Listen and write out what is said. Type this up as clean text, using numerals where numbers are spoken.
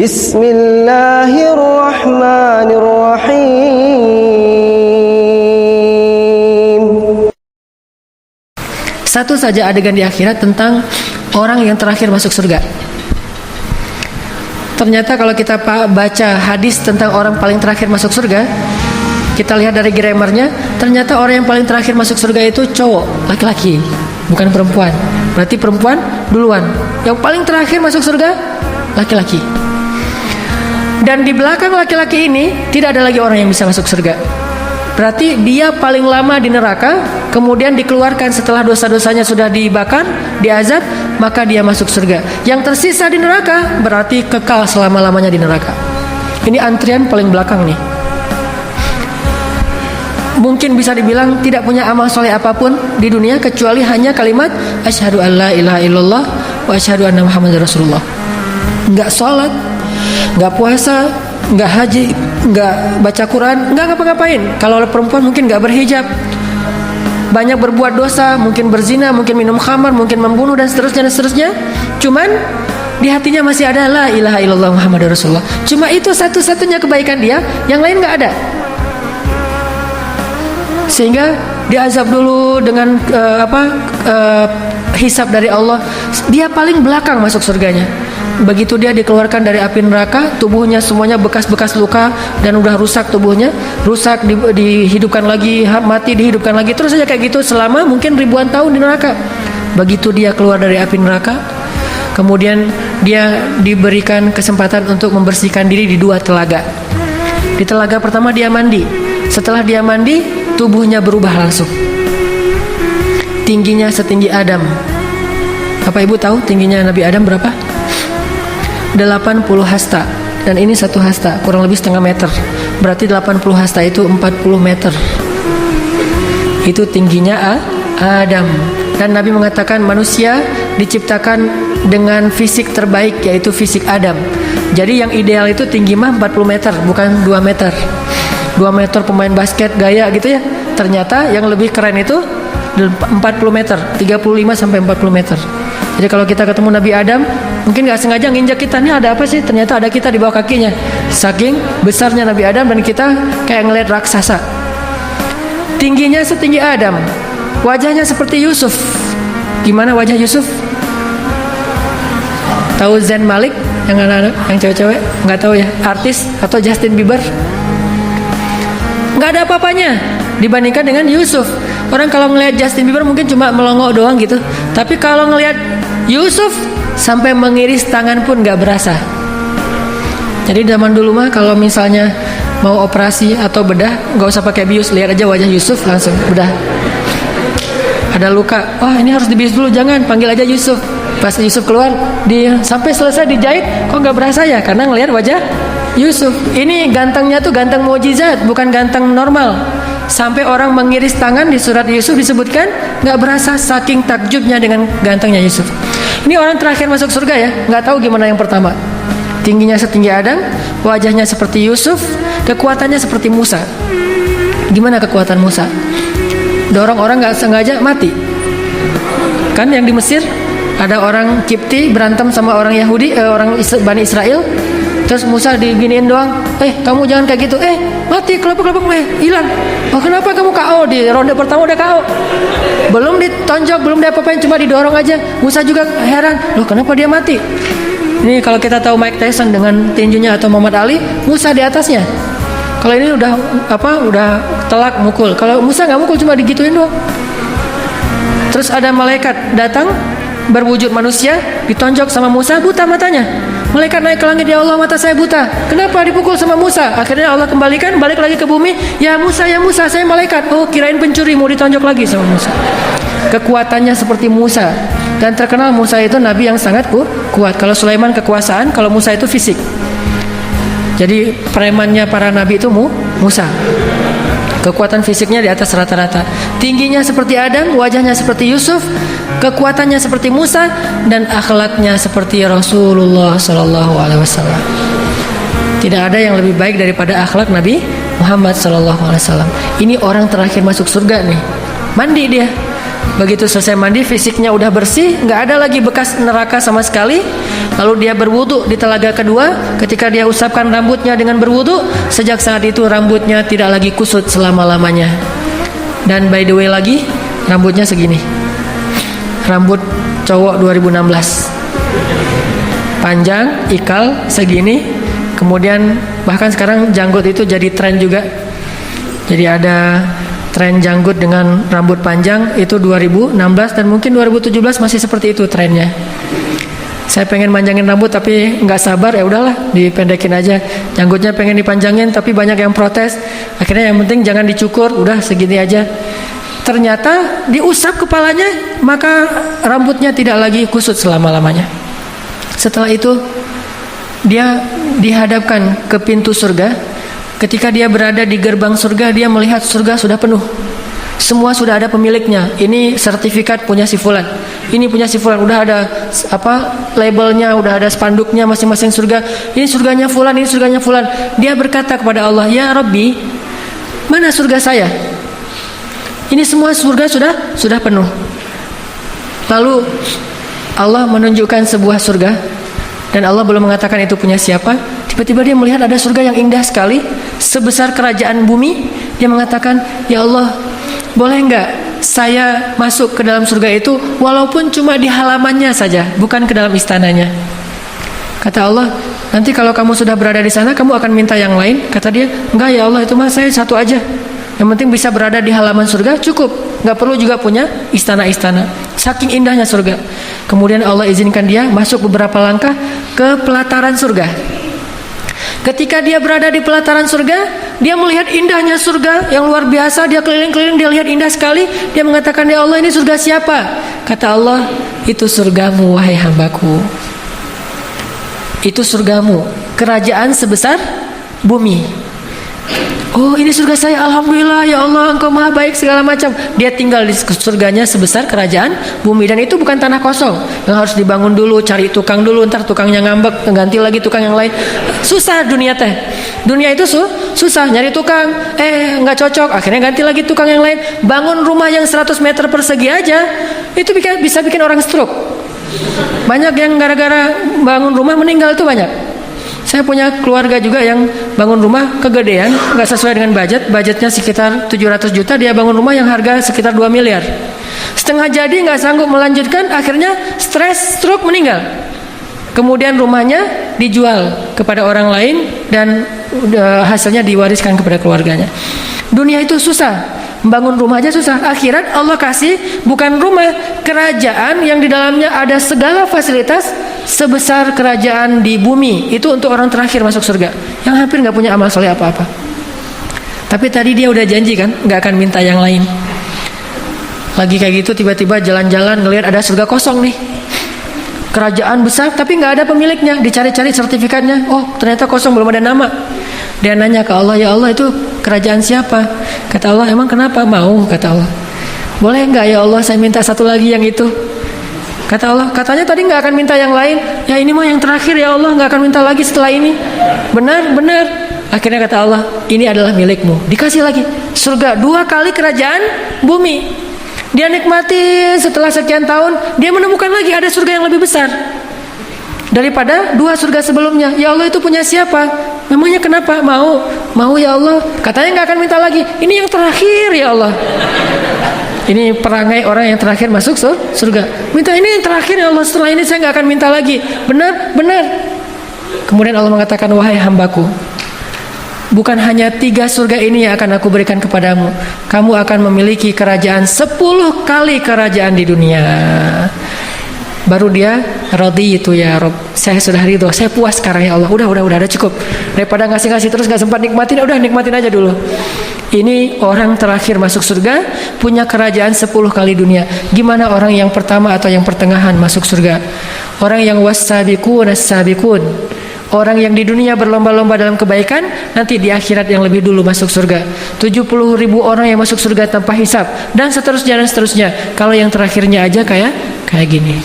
Bismillahirrahmanirrahim. Satu saja adegan di akhirat tentang orang yang terakhir masuk surga. Ternyata kalau kita baca hadis tentang orang paling terakhir masuk surga, kita lihat dari grammarnya, ternyata orang yang paling terakhir masuk surga itu cowok, laki-laki, bukan perempuan. Berarti perempuan duluan. Yang paling terakhir masuk surga, laki-laki. Dan di belakang laki-laki ini tidak ada lagi orang yang bisa masuk surga. Berarti dia paling lama di neraka, kemudian dikeluarkan setelah dosa-dosanya sudah dibakar, diazab, maka dia masuk surga. Yang tersisa di neraka berarti kekal selama-lamanya di neraka. Ini antrian paling belakang nih. Mungkin bisa dibilang tidak punya amal soleh apapun di dunia kecuali hanya kalimat asyhadu alla ilaha illallah wa asyhadu anna muhammadar rasulullah. Enggak sholat, enggak puasa, enggak haji, enggak baca Quran, enggak ngapa-ngapain. Kalau perempuan mungkin enggak berhijab, banyak berbuat dosa, mungkin berzina, mungkin minum khamar, mungkin membunuh dan seterusnya. Cuman di hatinya masih ada la ilaha illallah muhammadar rasulullah. Cuma itu satu-satunya kebaikan dia, yang lain enggak ada. Sehingga diazab dulu dengan hisab dari Allah. Dia paling belakang masuk surganya. Begitu dia dikeluarkan dari api neraka, tubuhnya semuanya bekas-bekas luka dan udah rusak tubuhnya, rusak, dihidupkan lagi, mati, dihidupkan lagi, terus saja kayak gitu selama mungkin ribuan tahun di neraka. Begitu dia keluar dari api neraka, kemudian dia diberikan kesempatan untuk membersihkan diri di 2 telaga. Di telaga pertama dia mandi. Setelah dia mandi, tubuhnya berubah langsung. Tingginya setinggi Adam. Apa ibu tahu tingginya Nabi Adam berapa? 80 hasta. Dan ini 1 hasta, kurang lebih setengah meter. Berarti 80 hasta itu 40 meter. Itu tingginya Adam. Dan Nabi mengatakan manusia diciptakan dengan fisik terbaik, yaitu fisik Adam. Jadi yang ideal itu tinggi mah 40 meter, bukan 2 meter. 2 meter pemain basket gaya gitu ya. Ternyata yang lebih keren itu 40 meter, 35 sampai 40 meter. Jadi kalau kita ketemu Nabi Adam, mungkin gak sengaja nginjak kita, nih ada apa sih? Ternyata ada kita di bawah kakinya. Saking besarnya Nabi Adam dan kita kayak ngeliat raksasa. Tingginya setinggi Adam. Wajahnya seperti Yusuf. Gimana wajah Yusuf? Tahu Zayn Malik yang anak-anak, yang cewek-cewek? Nggak tahu ya, artis atau Justin Bieber? Nggak ada apa-apanya dibandingkan dengan Yusuf. Orang kalau ngelihat Justin Bieber mungkin cuma melongo doang gitu, tapi kalau ngelihat Yusuf sampai mengiris tangan pun nggak berasa. Jadi zaman dulu mah kalau misalnya mau operasi atau bedah, nggak usah pakai bius, lihat aja wajah Yusuf langsung bedah. Ada luka, wah ini harus dibius dulu, jangan, panggil aja Yusuf. Pas Yusuf keluar, dia sampai selesai dijahit, kok nggak berasa ya? Karena ngelihat wajah Yusuf. Ini gantengnya tuh ganteng mukjizat, bukan ganteng normal. Sampai orang mengiris tangan di surat Yusuf disebutkan nggak berasa saking takjubnya dengan gantengnya Yusuf. Ini orang terakhir masuk surga ya, nggak tahu gimana yang pertama. Tingginya setinggi Adam, wajahnya seperti Yusuf, kekuatannya seperti Musa. Gimana kekuatan Musa? Dorong orang nggak sengaja mati. Kan yang di Mesir ada orang Kipti berantem sama orang Yahudi, orang Bani Israel. Terus Musa diginiin doang, kamu jangan kayak gitu, mati, kelopak-kelopak, hilang. Oh kenapa kamu KO? Di ronde pertama udah KO, belum ditonjok, belum diapa-apain, cuma didorong aja. Musa juga heran, loh kenapa dia mati? Ini kalau kita tahu Mike Tyson dengan tinjunya atau Muhammad Ali, Musa di atasnya. Kalau ini udah telak mukul. Kalau Musa nggak mukul, cuma digituin doang. Terus ada malaikat datang berwujud manusia, ditonjok sama Musa, buta matanya. Malaikat naik ke langit, ya Allah mata saya buta. Kenapa dipukul sama Musa? Akhirnya Allah kembalikan, balik lagi ke bumi. Ya Musa, saya malaikat. Oh kirain pencuri, mau ditonjok lagi sama Musa. Kekuatannya seperti Musa. Dan terkenal Musa itu nabi yang sangat kuat. Kalau Sulaiman kekuasaan, kalau Musa itu fisik. Jadi premannya para nabi itu Musa. Kekuatan fisiknya di atas rata-rata. Tingginya seperti Adam, wajahnya seperti Yusuf, kekuatannya seperti Musa, dan akhlaknya seperti Rasulullah Sallallahu Alaihi Wasallam. Tidak ada yang lebih baik daripada akhlak Nabi Muhammad Sallallahu Alaihi Wasallam. Ini orang terakhir masuk surga nih. Mandi dia. Begitu selesai mandi, fisiknya udah bersih, nggak ada lagi bekas neraka sama sekali. Lalu dia berwudu di telaga kedua. Ketika dia usapkan rambutnya dengan berwudu, sejak saat itu rambutnya tidak lagi kusut selama-lamanya. Dan by the way lagi, rambutnya segini. Rambut cowok 2016. Panjang, ikal segini. Kemudian bahkan sekarang janggut itu jadi tren juga. Jadi ada tren janggut dengan rambut panjang itu 2016 dan mungkin 2017 masih seperti itu trennya. Saya pengen manjangin rambut tapi nggak sabar, ya udahlah dipendekin aja. Janggutnya pengen dipanjangin tapi banyak yang protes. Akhirnya yang penting jangan dicukur, udah segini aja. Ternyata diusap kepalanya maka rambutnya tidak lagi kusut selama-lamanya. Setelah itu dia dihadapkan ke pintu surga. Ketika dia berada di gerbang surga, dia melihat surga sudah penuh. Semua sudah ada pemiliknya. Ini sertifikat punya si fulan. Ini punya si fulan. Udah ada labelnya, udah ada spanduknya masing-masing surga. Ini surganya fulan, ini surganya fulan. Dia berkata kepada Allah, "Ya Rabbi, mana surga saya? Ini semua surga sudah penuh." Lalu Allah menunjukkan sebuah surga dan Allah belum mengatakan itu punya siapa. Tiba-tiba dia melihat ada surga yang indah sekali, sebesar kerajaan bumi. Dia mengatakan, "Ya Allah, boleh enggak saya masuk ke dalam surga itu walaupun cuma di halamannya saja, bukan ke dalam istananya?" Kata Allah, "Nanti kalau kamu sudah berada di sana, kamu akan minta yang lain?" Kata dia, "Enggak ya Allah, itu mah saya satu aja. Yang penting bisa berada di halaman surga cukup, nggak perlu juga punya istana-istana." Saking indahnya surga. Kemudian Allah izinkan dia masuk beberapa langkah ke pelataran surga. Ketika dia berada di pelataran surga, dia melihat indahnya surga yang luar biasa. Dia keliling-keliling, dia lihat indah sekali. Dia mengatakan, "Ya Allah, ini surga siapa?" Kata Allah, "Itu surgamu, wahai hambaku. Itu surgamu, kerajaan sebesar bumi." "Oh, ini surga saya, alhamdulillah ya Allah, Engkau maha baik," segala macam. Dia tinggal di surganya sebesar kerajaan bumi. Dan itu bukan tanah kosong yang harus dibangun dulu, cari tukang dulu, ntar tukangnya ngambek, ganti lagi tukang yang lain. Susah dunia teh. Dunia itu susah, nyari tukang, nggak cocok, akhirnya ganti lagi tukang yang lain. Bangun rumah yang 100 meter persegi aja, itu bisa bikin orang stroke. Banyak yang gara-gara bangun rumah meninggal tuh banyak. Saya punya keluarga juga yang bangun rumah kegedean, nggak sesuai dengan budgetnya sekitar 700 juta, dia bangun rumah yang harga sekitar 2 miliar. Setengah jadi nggak sanggup melanjutkan, akhirnya stres, stroke, meninggal. Kemudian rumahnya dijual kepada orang lain dan hasilnya diwariskan kepada keluarganya. Dunia itu susah. Membangun rumah aja susah. Akhirat Allah kasih bukan rumah, kerajaan yang di dalamnya ada segala fasilitas sebesar kerajaan di bumi. Itu untuk orang terakhir masuk surga, yang hampir nggak punya amal soleh apa-apa. Tapi tadi dia udah janji kan, nggak akan minta yang lain. Lagi kayak gitu tiba-tiba jalan-jalan ngelihat ada surga kosong nih. Kerajaan besar tapi nggak ada pemiliknya. Dicari-cari sertifikatnya, oh ternyata kosong, belum ada nama. Dia nanya ke Allah, "Ya Allah, itu kerajaan siapa?" Kata Allah, "Emang kenapa? Mau?" Kata Allah. "Boleh nggak ya Allah, saya minta satu lagi yang itu." Kata Allah, "Katanya tadi nggak akan minta yang lain." "Ya ini mah yang terakhir ya Allah, nggak akan minta lagi setelah ini." "Benar." Akhirnya kata Allah, "Ini adalah milikmu." Dikasih lagi surga 2 kali kerajaan bumi. Dia nikmati, setelah sekian tahun dia menemukan lagi ada surga yang lebih besar daripada 2 surga sebelumnya. "Ya Allah, itu punya siapa?" "Memangnya kenapa?" Mau ya Allah. Katanya nggak akan minta lagi. "Ini yang terakhir ya Allah." Ini perangai orang yang terakhir masuk surga. "Minta ini yang terakhir ya Allah, setelah ini saya nggak akan minta lagi." Benar. Kemudian Allah mengatakan, "Wahai hambaku, bukan hanya 3 surga ini yang akan aku berikan kepadamu. Kamu akan memiliki kerajaan 10 kali kerajaan di dunia." Baru dia radhi itu, "Ya Rob, saya sudah ridho, saya puas sekarang ya Allah. Udah cukup. Daripada ngasih terus nggak sempat nikmatin, udah nikmatin aja dulu." Ini orang terakhir masuk surga, punya kerajaan 10 kali dunia. Gimana orang yang pertama atau yang pertengahan masuk surga? Orang yang was-sabiqun as-sabiqun. Orang yang di dunia berlomba-lomba dalam kebaikan, nanti di akhirat yang lebih dulu masuk surga. 70.000 orang yang masuk surga tanpa hisab, dan seterusnya. Kalau yang terakhirnya aja kayak gini.